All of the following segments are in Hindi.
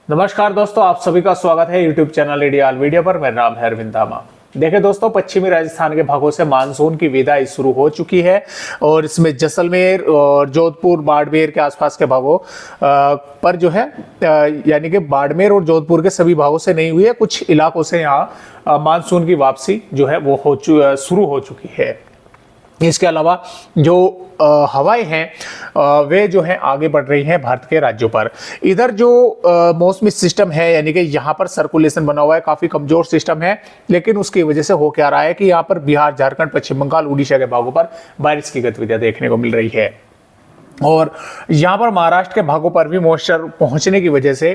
नमस्कार दोस्तों, आप सभी का स्वागत है यूट्यूब चैनल इंडिया वीडियो पर। मेरा नाम है अरविंद धामा। देखिए दोस्तों, पश्चिमी राजस्थान के भागों से मानसून की विदाई शुरू हो चुकी है और इसमें जैसलमेर और जोधपुर बाड़मेर के आसपास के भागों पर जो है यानी कि बाड़मेर और जोधपुर के सभी भागों से नहीं हुई है। कुछ इलाकों से यहाँ मानसून की वापसी जो है वो शुरू हो चुकी है। इसके अलावा जो हवाएं हैं वे जो है आगे बढ़ रही हैं भारत के राज्यों पर। इधर जो मौसमी सिस्टम है यानी कि यहाँ पर सर्कुलेशन बना हुआ है, काफी कमजोर सिस्टम है, लेकिन उसकी वजह से हो क्या रहा है कि यहाँ पर बिहार, झारखंड, पश्चिम बंगाल, उड़ीसा के भागों पर बारिश की गतिविधियां देखने को मिल रही है। और यहाँ पर महाराष्ट्र के भागों पर भी मॉइस्चर पहुंचने की वजह से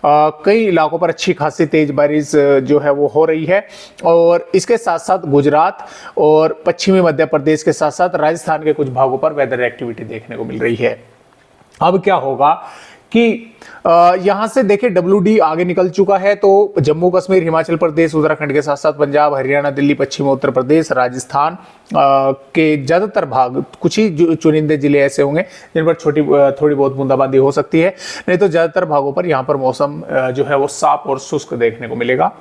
कई इलाकों पर अच्छी खासी तेज बारिश जो है वो हो रही है। और इसके साथ साथ गुजरात और पश्चिमी मध्य प्रदेश के साथ साथ राजस्थान के कुछ भागों पर वेदर एक्टिविटी देखने को मिल रही है। अब क्या होगा कि यहां से देखिए WD आगे निकल चुका है, तो जम्मू कश्मीर, हिमाचल प्रदेश, उत्तराखंड के साथ साथ पंजाब, हरियाणा, दिल्ली, पश्चिमी उत्तर प्रदेश, राजस्थान के ज्यादातर भाग, कुछ ही चुनिंदे जिले ऐसे होंगे जिन पर थोड़ी बहुत बूंदाबांदी हो सकती है, नहीं तो ज्यादातर भागों पर यहाँ पर मौसम जो है वो साफ और शुष्क देखने को मिलेगा।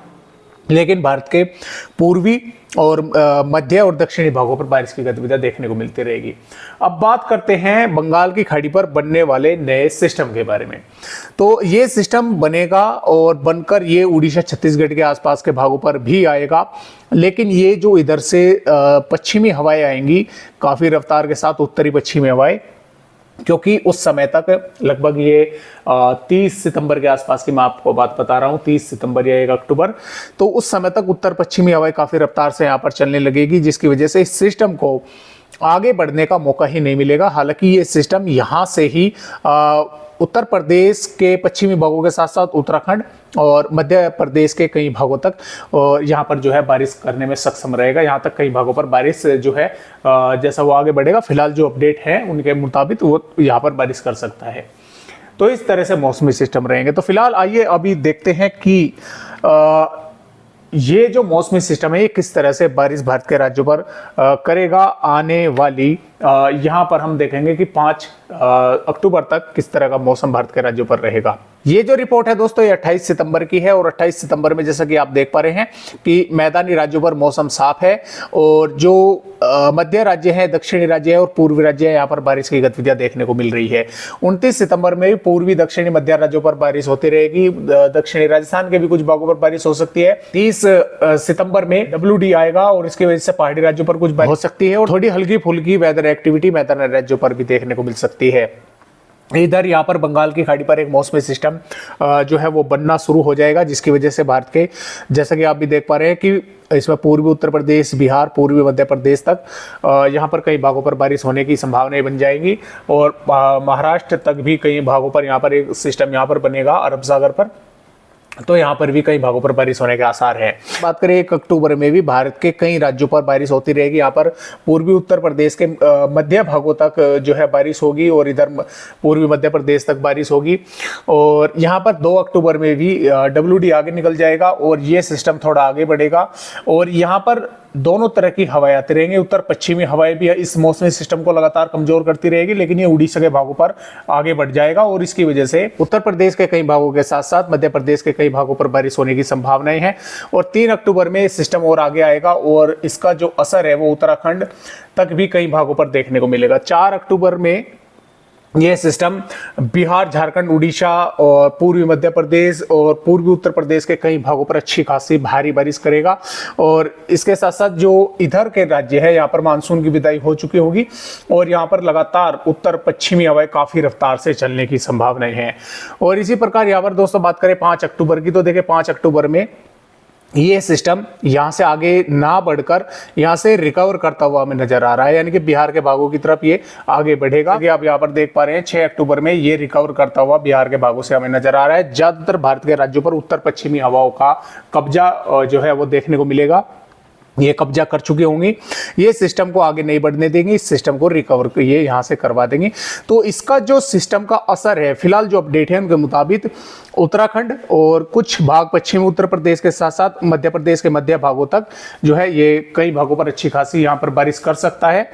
लेकिन भारत के पूर्वी और मध्य और दक्षिणी भागों पर बारिश की गतिविधियां देखने को मिलती रहेगी। अब बात करते हैं बंगाल की खाड़ी पर बनने वाले नए सिस्टम के बारे में। तो ये सिस्टम बनेगा और बनकर ये उड़ीसा, छत्तीसगढ़ के आसपास के भागों पर भी आएगा। लेकिन ये जो इधर से पश्चिमी हवाएं आएंगी काफी रफ्तार के साथ, उत्तरी पश्चिमी हवाएं, क्योंकि उस समय तक लगभग ये 30 सितंबर के आसपास की मैं आपको बात बता रहा हूँ, 30 सितंबर या 1 अक्टूबर, तो उस समय तक उत्तर पश्चिमी हवाएं काफी रफ्तार से यहाँ पर चलने लगेगी, जिसकी वजह से इस सिस्टम को आगे बढ़ने का मौका ही नहीं मिलेगा। हालांकि ये सिस्टम यहाँ से ही उत्तर प्रदेश के पश्चिमी भागों के साथ साथ उत्तराखंड और मध्य प्रदेश के कई भागों तक और यहाँ पर जो है बारिश करने में सक्षम रहेगा। यहाँ तक कई भागों पर बारिश जो है जैसा वो आगे बढ़ेगा, फिलहाल जो अपडेट है उनके मुताबिक वो यहाँ पर बारिश कर सकता है। तो इस तरह से मौसमी सिस्टम रहेंगे। तो फिलहाल आइए अभी देखते हैं कि ये जो मौसमी सिस्टम है ये किस तरह से बारिश भारत के राज्यों पर करेगा आने वाली। यहाँ पर हम देखेंगे कि 5 अक्टूबर तक किस तरह का मौसम भारत के राज्यों पर रहेगा। ये जो रिपोर्ट है दोस्तों ये 28 सितंबर की है और 28 सितंबर में जैसा कि आप देख पा रहे हैं कि मैदानी राज्यों पर मौसम साफ है और जो मध्य राज्य है, दक्षिणी राज्य है और पूर्वी राज्य है, यहाँ पर बारिश की गतिविधियां देखने को मिल रही है। 29 सितंबर में भी पूर्वी, दक्षिणी, मध्य राज्यों पर बारिश होती रहेगी। दक्षिणी राजस्थान के भी कुछ भागों पर बारिश हो सकती है। 30 सितंबर में WD आएगा और इसकी वजह से पहाड़ी राज्यों पर कुछ बारिश हो सकती है और थोड़ी हल्की फुल्की वेदर एक्टिविटी मैदानी राज्यों पर भी देखने को मिल सकती है। इधर यहाँ पर बंगाल की खाड़ी पर एक मौसमी सिस्टम जो है वो बनना शुरू हो जाएगा, जिसकी वजह से भारत के, जैसा कि आप भी देख पा रहे हैं कि इसमें पूर्वी उत्तर प्रदेश, बिहार, पूर्वी मध्य प्रदेश तक यहाँ पर कई भागों पर बारिश होने की संभावनाएं बन जाएंगी और महाराष्ट्र तक भी कई भागों पर यहाँ पर एक सिस्टम यहाँ पर बनेगा अरब सागर पर, तो यहाँ पर भी कई भागों पर बारिश होने के आसार हैं। बात करें 1 अक्टूबर में भी भारत के कई राज्यों पर बारिश होती रहेगी। यहाँ पर पूर्वी उत्तर प्रदेश के मध्य भागों तक जो है बारिश होगी और इधर पूर्वी मध्य प्रदेश तक बारिश होगी। और यहाँ पर 2 अक्टूबर में भी WD आगे निकल जाएगा और ये सिस्टम थोड़ा आगे बढ़ेगा और यहाँ पर दोनों तरह की हवाएं आती रहेंगी। उत्तर पश्चिमी हवाएं भी इस मौसमी सिस्टम को लगातार कमजोर करती रहेगी, लेकिन ये उड़ीसा के भागों पर आगे बढ़ जाएगा और इसकी वजह से उत्तर प्रदेश के कई भागों के साथ साथ मध्य प्रदेश के कई भागों पर बारिश होने की संभावनाएं हैं। और 3 अक्टूबर में सिस्टम और आगे आएगा और इसका जो असर है वो उत्तराखंड तक भी कई भागों पर देखने को मिलेगा। 4 अक्टूबर में यह सिस्टम बिहार, झारखंड, उड़ीसा और पूर्वी मध्य प्रदेश और पूर्वी उत्तर प्रदेश के कई भागों पर अच्छी खासी भारी बारिश करेगा। और इसके साथ साथ जो इधर के राज्य है यहाँ पर मानसून की विदाई हो चुकी होगी और यहाँ पर लगातार उत्तर पश्चिमी हवाएं काफी रफ्तार से चलने की संभावनाएं हैं। और इसी प्रकार यहाँ पर दोस्तों बात करें 5 अक्टूबर की, तो देखिए 5 अक्टूबर में ये सिस्टम यहाँ से आगे ना बढ़कर यहाँ से रिकवर करता हुआ हमें नजर आ रहा है, यानी कि बिहार के भागों की तरफ ये आगे बढ़ेगा। आप यहाँ पर देख पा रहे हैं 6 अक्टूबर में ये रिकवर करता हुआ बिहार के भागों से हमें नजर आ रहा है। ज्यादातर भारत के राज्यों पर उत्तर पश्चिमी हवाओं का कब्जा जो है वो देखने को मिलेगा। ये कब्जा कर चुके होंगी, ये सिस्टम को आगे नहीं बढ़ने देंगे, इस सिस्टम को रिकवर ये यहाँ से करवा देंगे। तो इसका जो सिस्टम का असर है, फिलहाल जो अपडेट है उनके मुताबिक उत्तराखंड और कुछ भाग पश्चिमी उत्तर प्रदेश के साथ साथ मध्य प्रदेश के मध्य भागों तक जो है ये कई भागों पर अच्छी खासी यहाँ पर बारिश कर सकता है।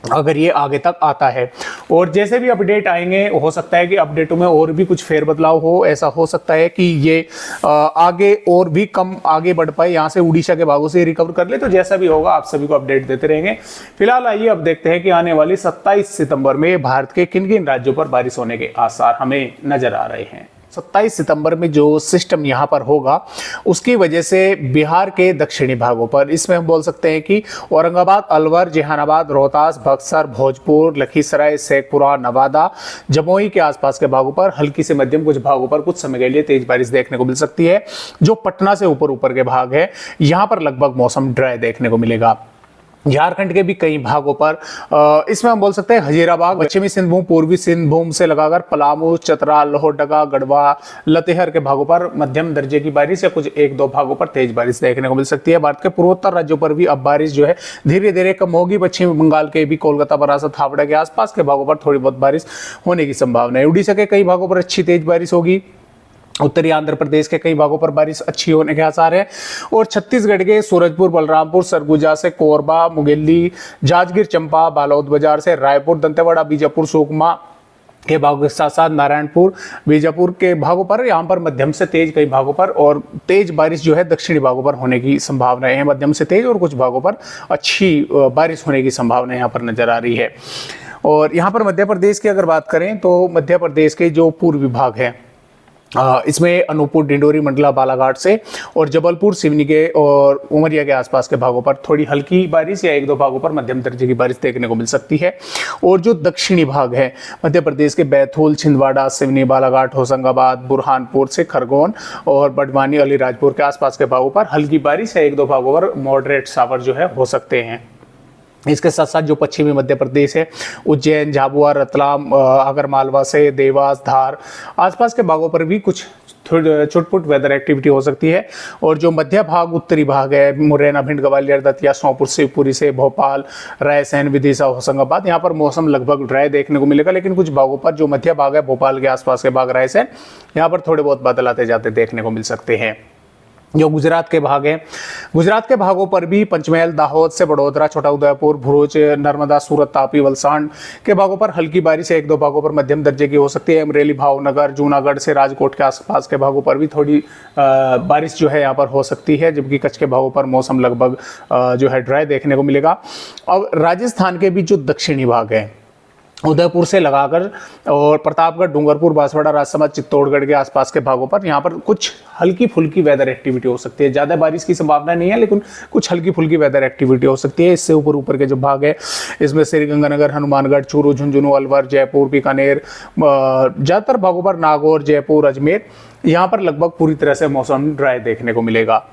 अगर ये आगे तक आता है। और जैसे भी अपडेट आएंगे, हो सकता है कि अपडेटों में और भी कुछ फेरबदलाव हो। ऐसा हो सकता है कि ये आगे और भी कम आगे बढ़ पाए, यहाँ से उड़ीसा के भागों से रिकवर कर ले। तो जैसा भी होगा आप सभी को अपडेट देते रहेंगे। फिलहाल आइए अब देखते हैं कि आने वाली 27 सितंबर में भारत के किन किन राज्यों पर बारिश होने के आसार हमें नजर आ रहे हैं। 27 सितंबर में जो सिस्टम यहाँ पर होगा उसकी वजह से बिहार के दक्षिणी भागों पर, इसमें हम बोल सकते हैं कि औरंगाबाद, अलवर, जहानाबाद, रोहतास, बक्सर, भोजपुर, लखीसराय, शेखपुरा, नवादा, जमुई के आसपास के भागों पर हल्की से मध्यम, कुछ भागों पर कुछ समय के लिए तेज बारिश देखने को मिल सकती है। जो पटना से ऊपर ऊपर के भाग है, यहाँ पर लगभग मौसम ड्राई देखने को मिलेगा। झारखंड के भी कई भागों पर इसमें हम बोल सकते हैं हजीराबाद, पश्चिमी सिंहभूम, पूर्वी सिंहभूम से लगाकर पलामू, चतरा, लोहरदगा, गढ़वा, लतेहर के भागों पर मध्यम दर्जे की बारिश या कुछ एक दो भागों पर तेज बारिश देखने को मिल सकती है। भारत के पूर्वोत्तर राज्यों पर भी अब बारिश जो है धीरे धीरे कम होगी। पश्चिम बंगाल के भी कोलकाता, बरासत, हावड़ा के आसपास के भागों पर थोड़ी बहुत बारिश होने की संभावना है। उड़ीसा के कई भागों पर अच्छी तेज बारिश होगी। उत्तरी आंध्र प्रदेश के कई भागों पर बारिश अच्छी होने के आसार है। और छत्तीसगढ़ के सूरजपुर, बलरामपुर, सरगुजा से कोरबा, मुंगेली, जांजगीर, चंपा, बालोद बाजार से रायपुर, दंतेवाड़ा, बीजापुर, सुकमा के भागों के साथ साथ नारायणपुर, बीजापुर के भागों पर यहाँ पर मध्यम से तेज कई भागों पर, और तेज बारिश जो है दक्षिणी भागों पर होने की संभावना है। मध्यम से तेज और कुछ भागों पर अच्छी बारिश होने की संभावना यहाँ पर नजर आ रही है। और यहाँ पर मध्य प्रदेश की अगर बात करें तो मध्य प्रदेश के जो पूर्वी भाग है, इसमें अनूपपुर, डिंडोरी, मंडला, बालाघाट से और जबलपुर, सिवनी के और उमरिया के आसपास के भागों पर थोड़ी हल्की बारिश या एक दो भागों पर मध्यम दर्जे की बारिश देखने को मिल सकती है। और जो दक्षिणी भाग है मध्य प्रदेश के बैतूल, छिंदवाड़ा, सिवनी, बालाघाट, होशंगाबाद, बुरहानपुर से खरगोन और बड़वानी, अलीराजपुर के आसपास के भागों पर हल्की बारिश या एक दो भागों पर मॉडरेट शावर जो है हो सकते हैं। इसके साथ साथ जो पश्चिमी मध्य प्रदेश है, उज्जैन, झाबुआ, रतलाम, आगरमालवा से देवास, धार आसपास के भागों पर भी कुछ छुटपुट वेदर एक्टिविटी हो सकती है। और जो मध्य भाग, उत्तरी भाग है, मुरैना, भिंड, ग्वालियर, दतिया, सोनपुर, शिवपुरी से भोपाल, रायसेन, विदिशा, होशंगाबाद, यहाँ पर मौसम लगभग ड्राई देखने को मिलेगा। लेकिन कुछ भागों पर जो मध्य भाग है, भोपाल के आसपास के भाग, रायसेन, यहाँ पर थोड़े बहुत बादल आते जाते देखने को मिल सकते हैं। जो गुजरात के भाग हैं, गुजरात के भागों पर भी पंचमहल, दाहोद से बड़ोदरा, छोटा उदयपुर, भरूच, नर्मदा, सूरत, तापी, वलसाड के भागों पर हल्की बारिश एक दो भागों पर मध्यम दर्जे की हो सकती है। अमरेली, भावनगर, जूनागढ़ से राजकोट के आसपास के भागों पर भी थोड़ी बारिश जो है यहाँ पर हो सकती है। जबकि कच्छ के भागों पर मौसम लगभग जो है ड्राई देखने को मिलेगा। और राजस्थान के भी जो दक्षिणी भाग है, उदयपुर से लगाकर और प्रतापगढ़, डूंगरपुर, बांसवाड़ा, राजसमंद, चित्तौड़गढ़ के आसपास के भागों पर यहाँ पर कुछ हल्की फुल्की वेदर एक्टिविटी हो सकती है। ज़्यादा बारिश की संभावना नहीं है, लेकिन कुछ हल्की फुल्की वेदर एक्टिविटी हो सकती है। इससे ऊपर ऊपर के जो भाग है, इसमें श्रीगंगानगर, हनुमानगढ़, चूरू, झुंझुनू, अलवर, जयपुर, बीकानेर, ज़्यादातर भागों पर नागौर, जयपुर, अजमेर, यहाँ पर लगभग पूरी तरह से मौसम ड्राई देखने को मिलेगा।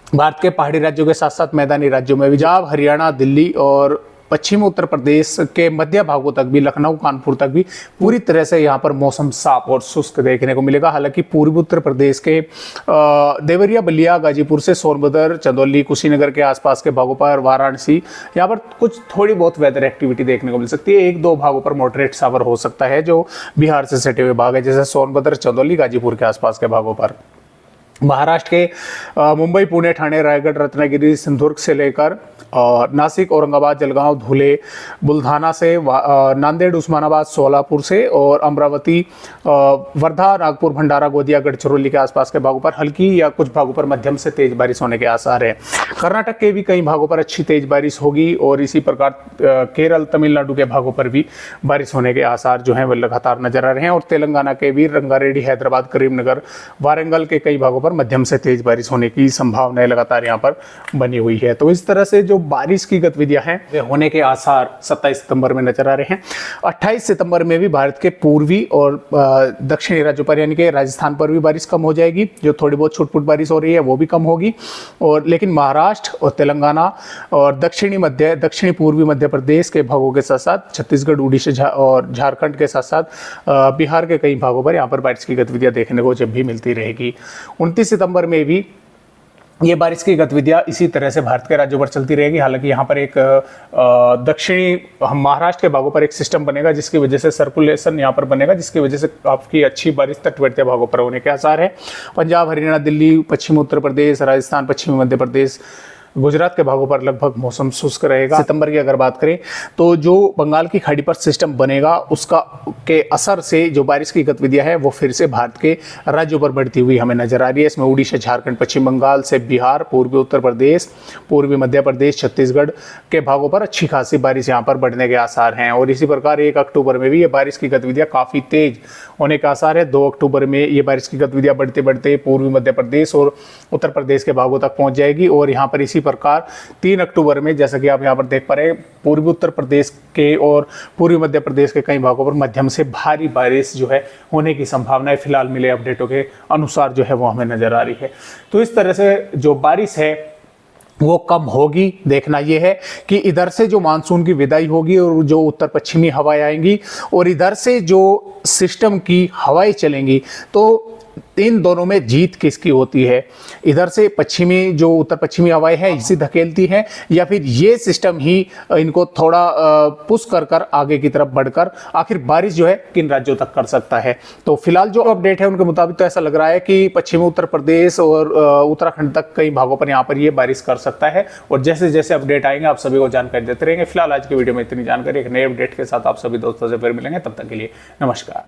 भारत के पहाड़ी राज्यों के साथ साथ मैदानी राज्यों में पंजाब, हरियाणा, दिल्ली और पश्चिम उत्तर प्रदेश के मध्य भागों तक भी, लखनऊ, कानपुर तक भी पूरी तरह से यहाँ पर मौसम साफ और शुष्क देखने को मिलेगा। हालांकि पूर्वी उत्तर प्रदेश के देवरिया, बलिया, गाजीपुर से सोनभद्र, चंदौली, कुशीनगर के आसपास के भागों पर, वाराणसी, यहाँ पर कुछ थोड़ी बहुत वेदर एक्टिविटी देखने को मिल सकती है। एक दो भागों पर मॉडरेट शावर हो सकता है जो बिहार से सटे हुए भाग है, जैसे सोनभद्र, चंदौली, गाजीपुर के आसपास के भागों पर। महाराष्ट्र के मुंबई, पुणे, ठाणे, रायगढ़, रत्नागिरी, सिंधुदुर्ग से लेकर नासिक, औरंगाबाद, जलगांव, धुले, बुल्धाना से नांदेड़, उस्मानाबाद, सोलापुर से और अमरावती, वर्धा, नागपुर, भंडारा, गोंदिया, गढ़चिरौली के आसपास के भागों पर हल्की या कुछ भागों पर मध्यम से तेज बारिश होने के आसार है। कर्नाटक के भी कई भागों पर अच्छी तेज बारिश होगी और इसी प्रकार केरल, तमिलनाडु के भागों पर भी बारिश होने के आसार जो हैं वो लगातार नजर आ रहे हैं। और तेलंगाना के भी रंगारेड्डी, हैदराबाद, करीमनगर, वारंगल के कई भागों पर मध्यम से तेज बारिश होने की संभावनाएं लगातार यहाँ पर बनी हुई है। तो इस तरह से जो बारिश की गतिविधियां हैं वे होने के आसार 27 सितंबर में नजर आ रहे हैं। 28 सितंबर में भी भारत के पूर्वी और दक्षिणी राज्यों पर यानी कि राजस्थान पर भी बारिश कम हो जाएगी। जो थोड़ी बहुत छुटपुट बारिश हो रही है वो भी कम होगी। और लेकिन महाराष्ट्र और तेलंगाना और दक्षिणी पूर्वी मध्य प्रदेश के भागों के साथ साथ छत्तीसगढ़, उड़ीसा और झारखंड के साथ साथ बिहार के कई भागों पर यहाँ पर बारिश की गतिविधियां देखने को जब भी मिलती रहेगी। 29 सितंबर में भी ये बारिश की गतिविधियां इसी तरह से भारत के राज्यों पर चलती रहेगी। हालांकि यहाँ पर एक दक्षिणी महाराष्ट्र के भागों पर एक सिस्टम बनेगा जिसकी वजह से सर्कुलेशन यहाँ पर बनेगा, जिसकी वजह से काफ़ी अच्छी बारिश तटवर्ती भागों पर होने के आसार है। पंजाब, हरियाणा, दिल्ली, पश्चिमी उत्तर प्रदेश, राजस्थान, पश्चिमी मध्य प्रदेश, गुजरात के भागों पर लगभग मौसम शुष्क रहेगा। सितंबर की अगर बात करें तो जो बंगाल की खाड़ी पर सिस्टम बनेगा उसका के असर से जो बारिश की गतिविधियां है वो फिर से भारत के राज्यों पर बढ़ती हुई हमें नजर आ रही है। इसमें उड़ीसा, झारखंड, पश्चिम बंगाल से बिहार, पूर्वी उत्तर प्रदेश, पूर्वी मध्य प्रदेश, छत्तीसगढ़ के भागों पर अच्छी खासी बारिश यहाँ पर बढ़ने के आसार हैं। और इसी प्रकार 1 अक्टूबर में भी ये बारिश की गतिविधियां काफी तेज होने का आसार है। 2 अक्टूबर में ये बारिश की गतिविधियां बढ़ते बढ़ते पूर्वी मध्य प्रदेश और उत्तर प्रदेश के भागों तक पहुंच जाएगी। और यहाँ पर इसी प्रकार 3 अक्टूबर में, जैसा कि आप यहाँ पर देख पा रहे हैं, पूर्वी उत्तर प्रदेश के और पूर्वी मध्य प्रदेश के कई भागों पर मध्यम से भारी बारिश जो है होने की संभावना फिलहाल मिले अपडेटों के अनुसार जो है वो हमें नजर आ रही है। तो इस तरह से जो बारिश है वो कम होगी। देखना यह है कि इधर से जो मानसून की विदाई होगी और जो उत्तर पश्चिमी हवाएं आएंगी और इधर से जो सिस्टम की हवाएं चलेंगी, तो इन दोनों में जीत किसकी होती है। इधर से पश्चिमी जो उत्तर पश्चिमी हवाएं हैं इसी धकेलती हैं, या फिर ये सिस्टम ही इनको थोड़ा पुश कर कर आगे की तरफ बढ़कर आखिर बारिश जो है किन राज्यों तक कर सकता है। तो फिलहाल जो अपडेट है उनके मुताबिक तो ऐसा लग रहा है कि पश्चिमी उत्तर प्रदेश और उत्तराखंड तक कई भागों पर यहाँ पर ये बारिश कर सकता है। और जैसे जैसे अपडेट आएंगे आप सभी को जानकारी देते रहेंगे। फिलहाल आज की वीडियो में इतनी जानकारी। एक नए अपडेट के साथ आप सभी दोस्तों से फिर मिलेंगे, तब तक के लिए नमस्कार।